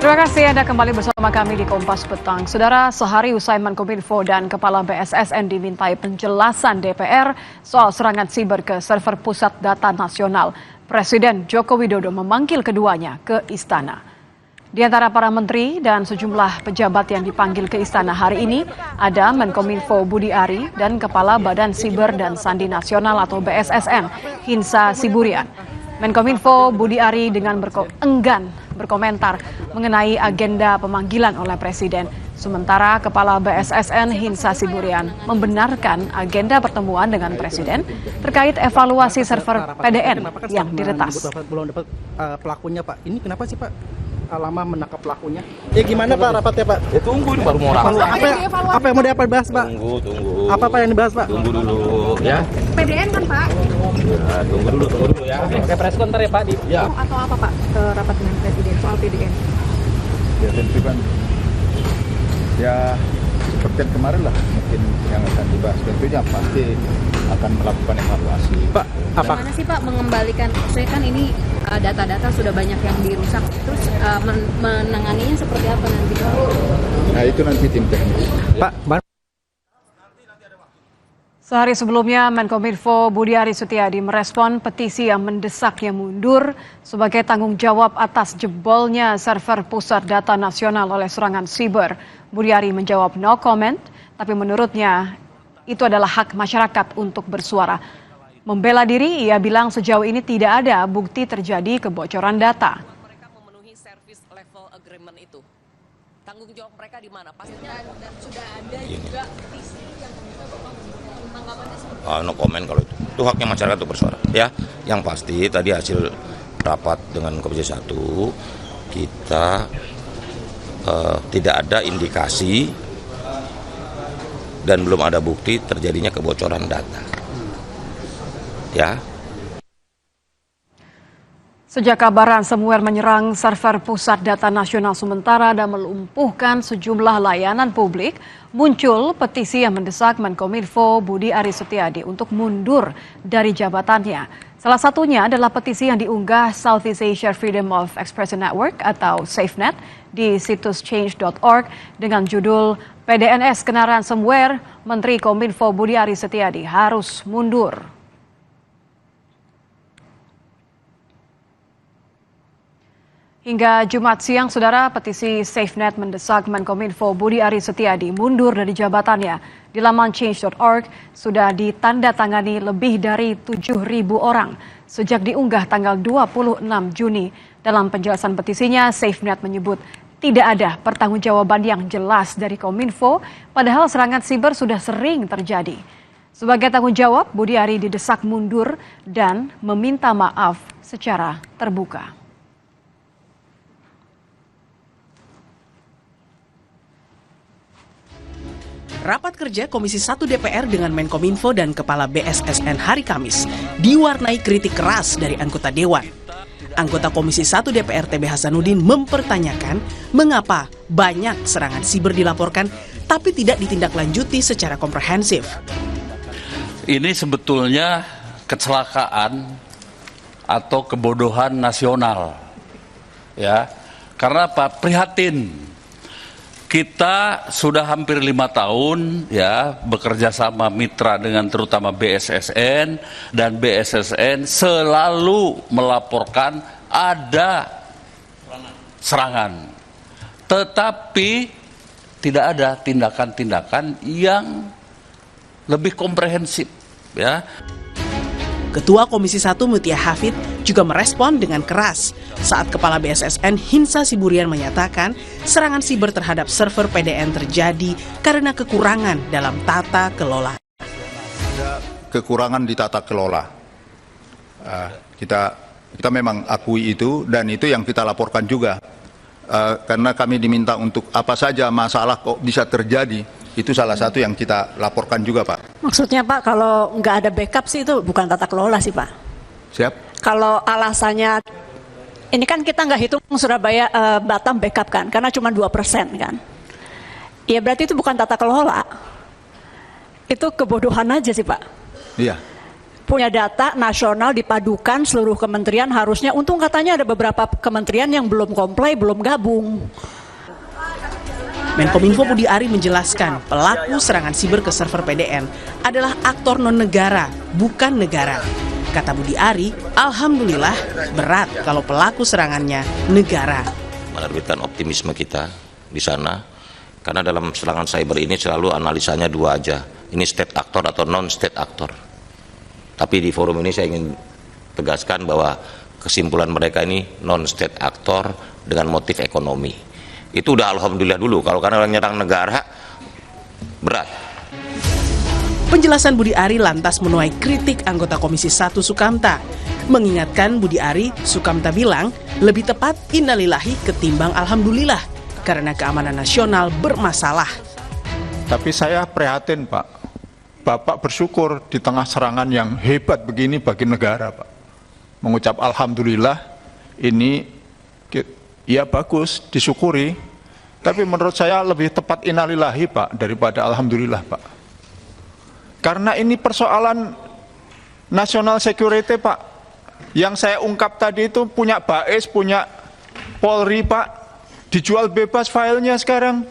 Terima kasih Anda kembali bersama kami di Kompas Petang. Saudara, sehari usai Menkominfo dan Kepala BSSN dimintai penjelasan DPR soal serangan siber ke server pusat data nasional, Presiden Joko Widodo memanggil keduanya ke istana. Di antara para menteri dan sejumlah pejabat yang dipanggil ke istana hari ini ada Menkominfo Budi Ari dan Kepala Badan Siber dan Sandi Nasional atau BSSN, Hinsa Siburian. Menkominfo Budi Ari dengan enggan berkomentar mengenai agenda pemanggilan oleh Presiden. Sementara Kepala BSSN Hinsa Siburian membenarkan agenda pertemuan dengan Presiden terkait evaluasi server PDN yang diretas. Belum dapat pelakunya Pak. Ini kenapa sih Pak lama menangkap pelakunya? Ya gimana Pak rapatnya Pak? Ya tunggu ini baru mau rapat. Apa yang mau dibahas Pak? Tunggu. Apa yang dibahas Pak? Tunggu dulu ya. PDN kan Pak? Ya, tunggu dulu ya. Oke, preskon ntar ya Pak. Ya. Atau apa Pak ke rapat dengan Presiden soal PDN? Ya tentu kan ya seperti yang kemarin lah mungkin yang akan dibahas, tentunya pasti akan melakukan evaluasi. Pak, apa? Gimana sih Pak mengembalikan, saya kan ini data-data sudah banyak yang dirusak, terus menanganinya seperti apa nanti Pak? Nah itu nanti tim teknis. Pak, Sehari sebelumnya, Menkominfo Budi Ari Setiadi merespon petisi yang mendesaknya mundur sebagai tanggung jawab atas jebolnya server pusat data nasional oleh serangan siber. Budi Ari menjawab no comment, tapi menurutnya itu adalah hak masyarakat untuk bersuara. Membela diri, ia bilang sejauh ini tidak ada bukti terjadi kebocoran data. Mereka memenuhi service level agreement itu. Tanggung jawab mereka di mana? Pastinya dan sudah ada juga petisi yang meminta Bapak tanggapannya seperti No comment kalau itu haknya masyarakat untuk bersuara. Ya, yang pasti tadi hasil rapat dengan Komisi 1 kita tidak ada indikasi dan belum ada bukti terjadinya kebocoran data. Ya. Sejak kabar ransomware menyerang server pusat data nasional sementara dan melumpuhkan sejumlah layanan publik, muncul petisi yang mendesak Menkominfo Budi Ari Setiadi untuk mundur dari jabatannya. Salah satunya adalah petisi yang diunggah Southeast Asia Freedom of Expression Network atau SafeNet di situs change.org dengan judul PDNS kena ransomware, Menteri Kominfo Budi Ari Setiadi harus mundur. Hingga Jumat siang, saudara, petisi SafeNet mendesak Menkominfo Budi Ari Setiadi mundur dari jabatannya. Di laman change.org sudah ditandatangani lebih dari 7.000 orang sejak diunggah tanggal 26 Juni. Dalam penjelasan petisinya, SafeNet menyebut tidak ada pertanggungjawaban yang jelas dari Kominfo, padahal serangan siber sudah sering terjadi. Sebagai tanggung jawab, Budi Ari didesak mundur dan meminta maaf secara terbuka. Rapat kerja Komisi 1 DPR dengan Menkominfo dan Kepala BSSN hari Kamis diwarnai kritik keras dari anggota Dewan. Anggota Komisi 1 DPR TB Hasanuddin mempertanyakan mengapa banyak serangan siber dilaporkan tapi tidak ditindaklanjuti secara komprehensif. Ini sebetulnya kecelakaan atau kebodohan nasional. Ya. Karena apa? Prihatin. Kita sudah hampir 5 tahun ya bekerja sama mitra dengan terutama BSSN, dan BSSN selalu melaporkan ada serangan. Tetapi tidak ada tindakan-tindakan yang lebih komprehensif ya. Ketua Komisi 1 Mutia Hafid juga merespon dengan keras saat Kepala BSSN Hinsa Siburian menyatakan serangan siber terhadap server PDN terjadi karena kekurangan dalam tata kelola. Kekurangan di tata kelola. Kita memang akui itu, dan itu yang kita laporkan juga. Karena kami diminta untuk apa saja masalah kok bisa terjadi, itu salah satu yang kita laporkan juga Pak. Maksudnya Pak, kalau nggak ada backup sih itu bukan tata kelola sih Pak. Siap? Kalau alasannya, ini kan kita nggak hitung Surabaya Batam backup kan, karena cuma 2% kan. Ya berarti itu bukan tata kelola. Itu kebodohan aja sih Pak. Iya. punya data nasional dipadukan seluruh kementerian harusnya. Untung katanya ada beberapa kementerian yang belum comply, belum gabung. Menkominfo Budi Ari menjelaskan pelaku serangan siber ke server PDN adalah aktor non-negara, bukan negara. Kata Budi Ari, alhamdulillah berat kalau pelaku serangannya negara. Menerbitkan optimisme kita di sana, karena dalam serangan cyber ini selalu analisanya dua aja, ini state actor atau non-state actor. Tapi di forum ini saya ingin tegaskan bahwa kesimpulan mereka ini non-state actor dengan motif ekonomi. Itu udah alhamdulillah dulu, kalau karena orang nyerang negara, berat. Penjelasan Budi Ari lantas menuai kritik anggota Komisi 1 Sukamta. Mengingatkan Budi Ari, Sukamta bilang lebih tepat innalillahi ketimbang alhamdulillah karena keamanan nasional bermasalah. Tapi saya prihatin, Pak. Bapak bersyukur di tengah serangan yang hebat begini bagi negara, Pak. Mengucap alhamdulillah, ini ya bagus, disyukuri. Tapi menurut saya lebih tepat innalillahi, Pak, daripada alhamdulillah, Pak. Karena ini persoalan national security, Pak. Yang saya ungkap tadi itu punya BAIS, punya Polri, Pak. Dijual bebas filenya sekarang.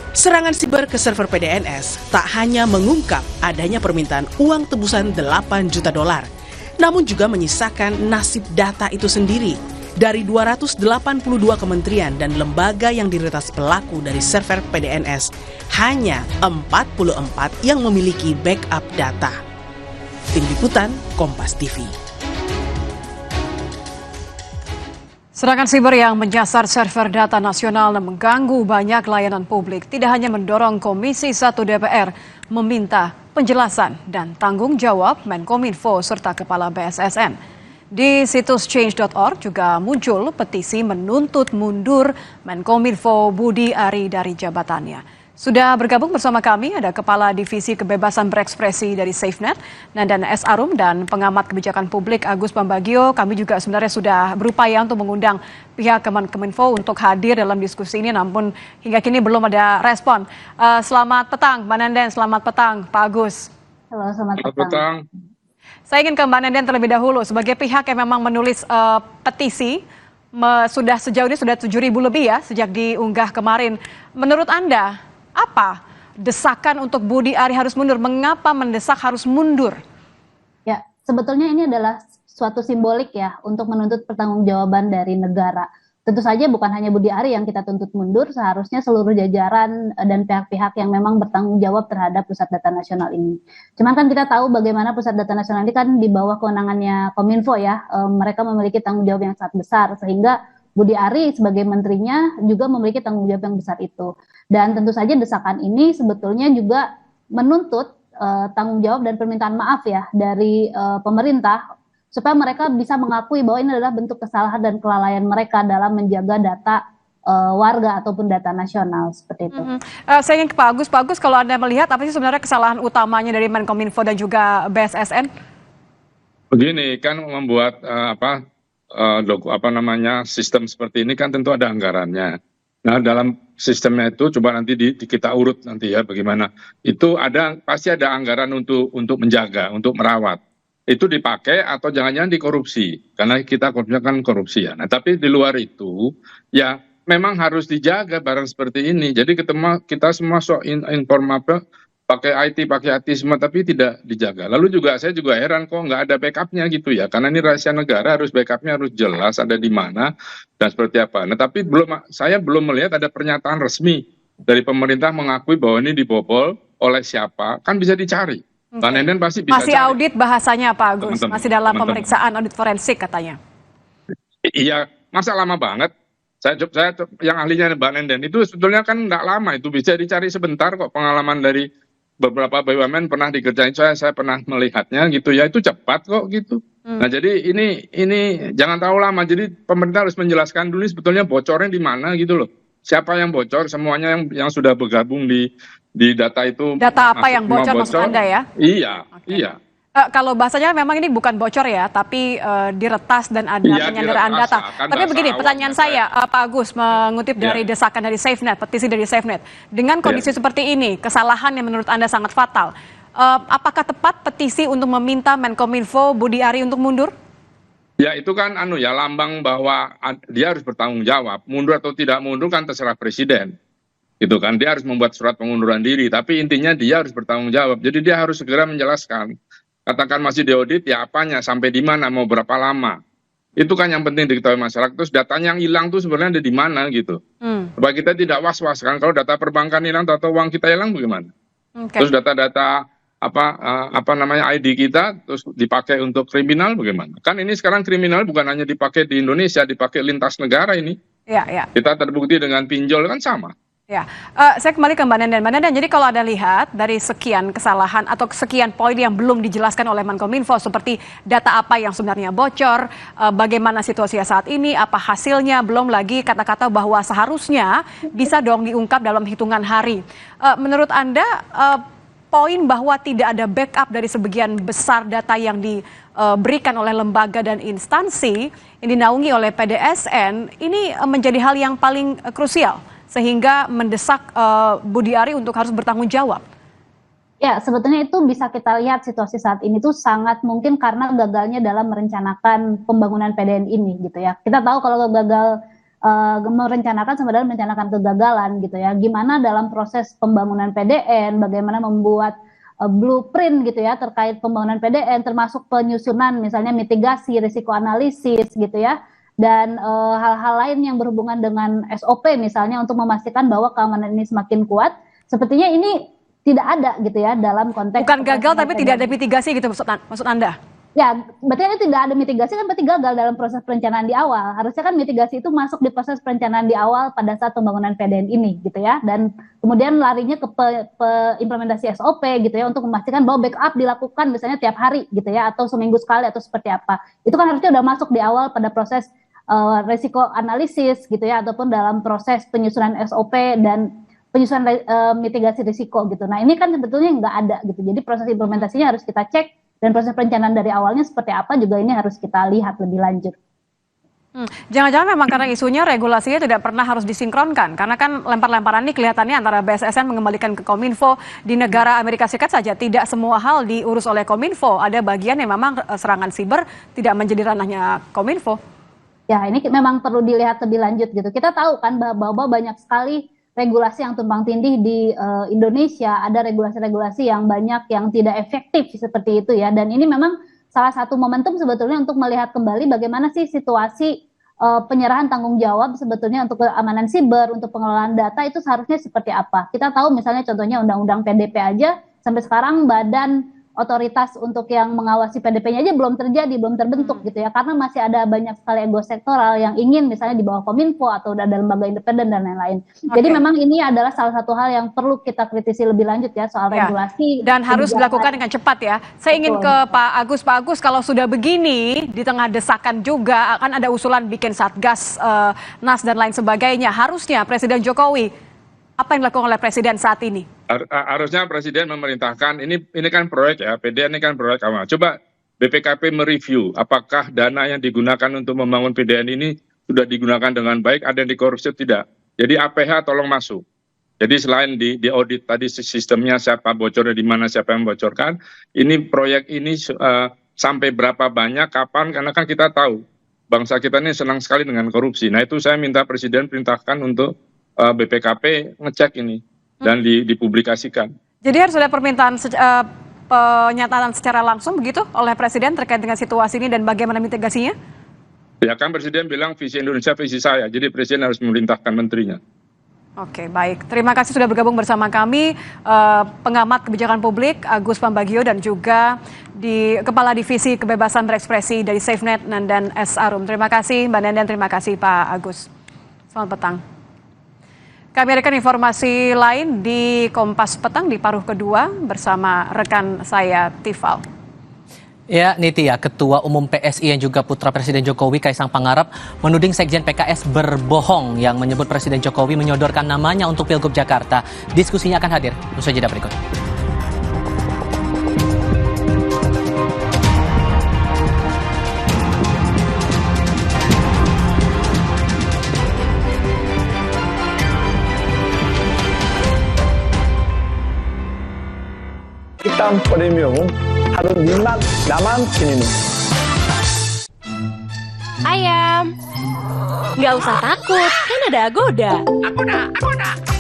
Serangan siber ke server PDNS tak hanya mengungkap adanya permintaan uang tebusan 8 juta dolar, namun juga menyisakan nasib data itu sendiri. Dari 282 kementerian dan lembaga yang diretas pelaku dari server PDNS, hanya 44 yang memiliki backup data. Tim Liputan, Kompas TV. Serangan siber yang menyasar server data nasional dan mengganggu banyak layanan publik tidak hanya mendorong Komisi 1 DPR meminta penjelasan dan tanggung jawab Menkominfo serta Kepala BSSN. Di situs change.org juga muncul petisi menuntut mundur Menkominfo Budi Ari dari jabatannya. Sudah bergabung bersama kami ada Kepala Divisi Kebebasan Berekspresi dari SafeNet, Nandan S. Arum, dan pengamat kebijakan publik Agus Pambagio. Kami juga sebenarnya sudah berupaya untuk mengundang pihak Kemenkominfo untuk hadir dalam diskusi ini, namun hingga kini belum ada respon. Selamat petang, Mbak Nandan. Selamat petang, Pak Agus. Halo, selamat petang. Saya ingin ke Mbak Nandan terlebih dahulu. Sebagai pihak yang memang menulis petisi, sudah sejauh ini sudah 7.000 lebih ya sejak diunggah kemarin. Menurut Anda, apa desakan untuk Budi Ari harus mundur? Mengapa mendesak harus mundur? Ya, sebetulnya ini adalah suatu simbolik ya untuk menuntut pertanggungjawaban dari negara. Tentu saja bukan hanya Budi Ari yang kita tuntut mundur, seharusnya seluruh jajaran dan pihak-pihak yang memang bertanggung jawab terhadap Pusat Data Nasional ini. Cuman kan kita tahu bagaimana Pusat Data Nasional ini kan di bawah kewenangannya Kominfo ya, mereka memiliki tanggung jawab yang sangat besar, sehingga Budi Ari sebagai menterinya juga memiliki tanggung jawab yang besar itu. Dan tentu saja desakan ini sebetulnya juga menuntut tanggung jawab dan permintaan maaf ya dari pemerintah, supaya mereka bisa mengakui bahwa ini adalah bentuk kesalahan dan kelalaian mereka dalam menjaga data warga ataupun data nasional seperti itu. Saya ingin ke Pak Agus. Pak Agus, kalau Anda melihat apa sih sebenarnya kesalahan utamanya dari Menkominfo dan juga BSSN? Begini, kan membuat sistem seperti ini kan tentu ada anggarannya. Nah, dalam sistemnya itu coba nanti kita urut nanti ya bagaimana. Itu pasti ada anggaran untuk menjaga, untuk merawat. Itu dipakai atau jangan-jangan dikorupsi, karena kita kan korupsi ya. Nah, tapi di luar itu ya memang harus dijaga barang seperti ini. Jadi kita semua informal pakai IT semua, tapi tidak dijaga. Lalu saya juga heran kok nggak ada backupnya gitu ya, karena ini rahasia negara, harus backupnya harus jelas ada di mana dan seperti apa. Nah, tapi saya belum melihat ada pernyataan resmi dari pemerintah mengakui bahwa ini dibobol oleh siapa, kan bisa dicari. Pak Nenden pasti bisa masih cari. Audit bahasanya Pak Agus, masih dalam pemeriksaan audit forensik katanya. Iya, masa lama banget. Saya yang ahlinya Mbak Nenden itu sebetulnya kan nggak lama, itu bisa dicari sebentar kok. Pengalaman dari beberapa BUMN pernah dikerjain, saya pernah melihatnya gitu ya, itu cepat kok gitu. Nah, jadi ini jangan terlalu lama. Jadi pemerintah harus menjelaskan dulu sebetulnya bocornya di mana gitu loh. Siapa yang bocor, semuanya yang sudah bergabung di data itu. Data apa yang bocor maksud Anda ya? Iya, okay. Iya. Kalau bahasanya memang ini bukan bocor ya, tapi diretas dan ada penyanderaan data. Tapi begini, pertanyaan saya, Pak Agus, mengutip dari desakan dari SafeNet, petisi dari SafeNet, dengan kondisi seperti ini, kesalahan yang menurut Anda sangat fatal, Apakah tepat petisi untuk meminta Menkominfo Budi Ari untuk mundur? Ya itu kan lambang bahwa dia harus bertanggung jawab. Mundur atau tidak mundur kan terserah presiden. Gitu kan, dia harus membuat surat pengunduran diri, tapi intinya dia harus bertanggung jawab. Jadi dia harus segera menjelaskan. Katakan masih diaudit, ya apanya, sampai di mana, mau berapa lama. Itu kan yang penting diketahui masyarakat. Terus datanya yang hilang tuh sebenarnya ada di mana gitu. Supaya kita tidak was-was kan, kalau data perbankan hilang atau uang kita hilang bagaimana? Terus data-data ID kita terus dipakai untuk kriminal bagaimana? Kan ini sekarang kriminal bukan hanya dipakai di Indonesia, dipakai lintas negara ini. Ya. Kita terbukti dengan pinjol kan sama. Ya, saya kembali ke Mbak Nenden. Mbak Nenden, jadi kalau Anda lihat dari sekian kesalahan atau sekian poin yang belum dijelaskan oleh Menkominfo seperti data apa yang sebenarnya bocor, bagaimana situasinya saat ini, apa hasilnya, belum lagi kata-kata bahwa seharusnya bisa dong diungkap dalam hitungan hari. Menurut Anda, poin bahwa tidak ada backup dari sebagian besar data yang diberikan oleh lembaga dan instansi yang dinaungi oleh PDSN ini menjadi hal yang paling krusial sehingga mendesak Budi Ari untuk harus bertanggung jawab. Ya, sebetulnya itu bisa kita lihat situasi saat ini tuh sangat mungkin karena gagalnya dalam merencanakan pembangunan PDN ini gitu ya. Kita tahu kalau gagal merencanakan sebenarnya merencanakan kegagalan gitu ya. Gimana dalam proses pembangunan PDN, bagaimana membuat blueprint gitu ya terkait pembangunan PDN, termasuk penyusunan misalnya mitigasi, risiko analisis gitu ya. Dan hal-hal lain yang berhubungan dengan SOP misalnya untuk memastikan bahwa keamanan ini semakin kuat. Sepertinya ini tidak ada gitu ya dalam konteks. Bukan gagal tapi tidak ada mitigasi gitu maksud Anda? Ya, berarti ini tidak ada mitigasi kan berarti gagal dalam proses perencanaan di awal. Harusnya kan mitigasi itu masuk di proses perencanaan di awal pada saat pembangunan PDN ini gitu ya. Dan kemudian larinya ke implementasi SOP gitu ya untuk memastikan bahwa backup dilakukan misalnya tiap hari gitu ya atau seminggu sekali atau seperti apa. Itu kan harusnya udah masuk di awal pada proses risiko analisis gitu ya ataupun dalam proses penyusunan SOP dan penyusunan mitigasi risiko gitu. Nah, ini kan sebetulnya nggak ada gitu. Jadi proses implementasinya harus kita cek. Dan proses perencanaan dari awalnya seperti apa juga ini harus kita lihat lebih lanjut. Jangan-jangan memang karena isunya regulasinya tidak pernah harus disinkronkan. Karena kan lempar-lemparan ini kelihatannya antara BSSN mengembalikan ke Kominfo. Di negara Amerika Serikat saja tidak semua hal diurus oleh Kominfo. Ada bagian yang memang serangan siber tidak menjadi ranahnya Kominfo. Ya, ini memang perlu dilihat lebih lanjut gitu. Kita tahu kan bahwa banyak sekali regulasi yang tumpang tindih di Indonesia, ada regulasi-regulasi yang banyak yang tidak efektif seperti itu ya. Dan ini memang salah satu momentum sebetulnya untuk melihat kembali bagaimana sih situasi penyerahan tanggung jawab sebetulnya untuk keamanan siber, untuk pengelolaan data itu seharusnya seperti apa. Kita tahu misalnya contohnya Undang-Undang PDP aja sampai sekarang badan otoritas untuk yang mengawasi PDP-nya aja belum terjadi, belum terbentuk gitu ya, karena masih ada banyak sekali ego sektoral yang ingin misalnya di bawah Kominfo atau ada lembaga independen dan lain-lain. Jadi memang ini adalah salah satu hal yang perlu kita kritisi lebih lanjut ya soal regulasi. Dan harus dilakukan dengan cepat ya. Saya ingin ke Pak Agus. Pak Agus, kalau sudah begini di tengah desakan juga akan ada usulan bikin Satgas, NAS dan lain sebagainya. Harusnya Presiden Jokowi, apa yang dilakukan oleh Presiden saat ini? Harusnya Presiden memerintahkan, ini kan proyek ya, PDN ini kan proyek awal. Coba BPKP mereview apakah dana yang digunakan untuk membangun PDN ini sudah digunakan dengan baik, ada yang dikorupsi tidak. Jadi APH tolong masuk. Jadi selain di audit tadi sistemnya siapa bocornya di mana, siapa yang membocorkan, ini proyek ini sampai berapa banyak, kapan, karena kan kita tahu bangsa kita ini senang sekali dengan korupsi. Nah itu saya minta Presiden perintahkan untuk BPKP ngecek ini dan dipublikasikan. Jadi harus ada permintaan pernyataan secara langsung begitu oleh Presiden terkait dengan situasi ini dan bagaimana mitigasinya? Ya kan Presiden bilang visi Indonesia visi saya, jadi Presiden harus memerintahkan menterinya. Oke, baik. Terima kasih sudah bergabung bersama kami, pengamat kebijakan publik Agus Pambagio dan juga Kepala Divisi Kebebasan Berekspresi dari SafeNet Nenden S. Arum. Terima kasih Mbak Nenden, terima kasih Pak Agus. Selamat petang. Kami akan informasi lain di Kompas Petang di paruh kedua bersama rekan saya Tifal. Ya, Nitya, Ketua Umum PSI yang juga putra Presiden Jokowi Kaisang Pangarep menuding Sekjen PKS berbohong yang menyebut Presiden Jokowi menyodorkan namanya untuk Pilgub Jakarta. Diskusinya akan hadir usai jeda berikut. hitam premium harus jimat daman sini. Ayam, nggak usah takut, kan ada Agoda. Agoda.